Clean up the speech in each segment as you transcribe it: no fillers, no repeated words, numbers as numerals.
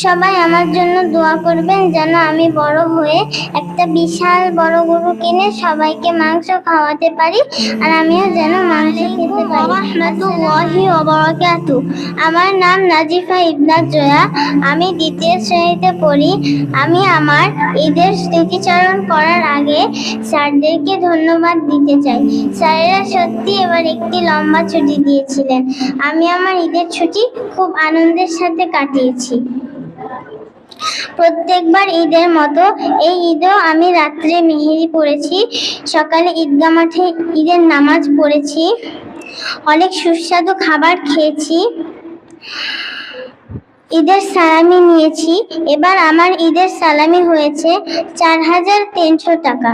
সবাই আমার জন্য দোয়া করবেন যেন আমি বড় হয়ে একটা বিশাল বড় গরু কিনে সবাইকে মাংস খাওয়াতে পারি, আর আমিও যেন মাংস খেতে পারি। রাহমাতুল্লাহি ওয়া বারাকাতুহু। আমার নাম নাজিফা ইবনাত জয়া। আমি দ্বিতীয় শ্রেণীতে পড়ি। আমি আমার ঈদের স্মৃতিচারণ করার আগে স্যারদেরকে ধন্যবাদ দিতে চাই। স্যারেরা সত্যি এবার একটি লম্বা ছুটি দিয়েছিলেন। আমি আমার ঈদের ছুটি খুব আনন্দের সাথে কাটিয়েছি। প্রত্যেকবার ঈদের মতো এই ঈদেও আমি রাত্রে মেহেরি পড়েছি, সকালে ঈদগাহ মাঠে ঈদের নামাজ পড়েছি, অনেক সুস্বাদু খাবার খেয়েছি, ঈদের সালামি নিয়েছি। এবার আমার ঈদের সালামি হয়েছে ৪,৩০০ টাকা।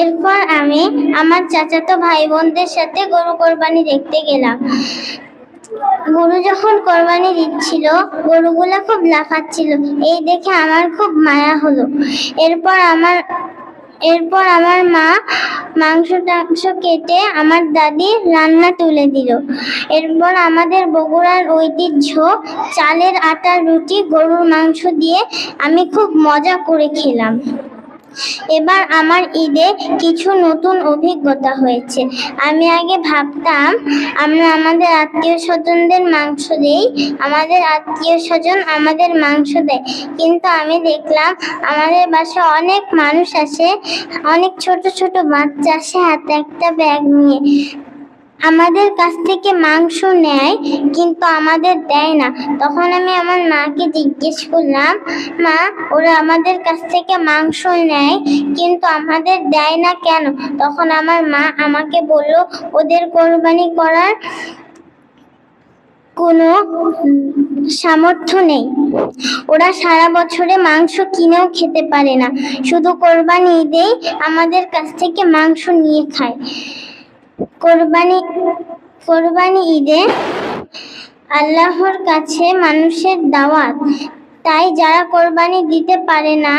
এরপর আমি আমার চাচাতো ভাই বোনদের সাথে গরু কোরবানি দেখতে গেলাম। গরু যখন কোরবানি দিচ্ছিল, গরুগুলা খুব লাফাচ্ছিল, এই দেখে আমার খুব মায়া হলো। এরপর আমার মা মাংস কেটে আমার দাদি রান্না তুলে দিল। এরপর আমাদের বগুড়ার ঐতিহ্য চালের আটার রুটি গরুর মাংস দিয়ে আমি খুব মজা করে খেলাম। এবার আমার ঈদে কিছু নতুন অভিজ্ঞতা হয়েছে। আমি আগে ভাবতাম আমরা আমাদের আত্মীয় স্বজনদের মাংস দেই, আমাদের আত্মীয় স্বজন আমাদের মাংস দেয়, কিন্তু আমি দেখলাম আমাদের বাসায় অনেক মানুষ আসে, অনেক ছোট ছোট বাচ্চা আসে হাতে একটা ব্যাগ নিয়ে, আমাদের কাছ থেকে মাংস নেয় কিন্তু আমাদের দেয় না। তখন আমি আমার মাকে জিজ্ঞেস করলাম, মা, ওরা আমাদের কাছ থেকে মাংস নেয় কিন্তু আমাদের দেয় না কেন? তখন আমার মা আমাকে বলল, ওদের কোরবানি করার কোনো সামর্থ্য নেই, ওরা সারা বছরে মাংস কিনেও খেতে পারে না, শুধু কোরবানি ঈদেই আমাদের কাছ থেকে মাংস নিয়ে খায়। কোরবানি ঈদে আল্লাহর কাছে মানুষের দাওয়াত, তাই যারা কোরবানি দিতে পারে না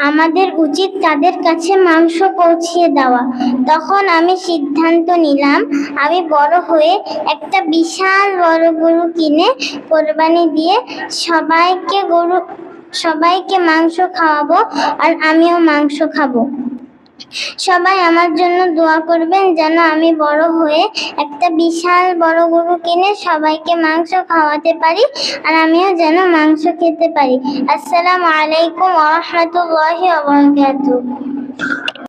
আমাদের উচিত তাদের কাছে মাংস পৌঁছিয়ে দেওয়া। তখন আমি সিদ্ধান্ত নিলাম আমি বড় হয়ে একটা বিশাল বড় গরু কিনে কোরবানি দিয়ে সবাইকে মাংস খাওয়াবো, আর আমিও মাংস খাবো। সবাই আমার জন্য দোয়া করবেন যেন আমি বড় হয়ে একটা বিশাল বড় গরু কিনে সবাইকে মাংস খাওয়াতে পারি, আর আমিও যেন মাংস খেতে পারি। আসসালামু আলাইকুম ওয়া রাহমাতুল্লাহি ওয়া বারাকাতুহু।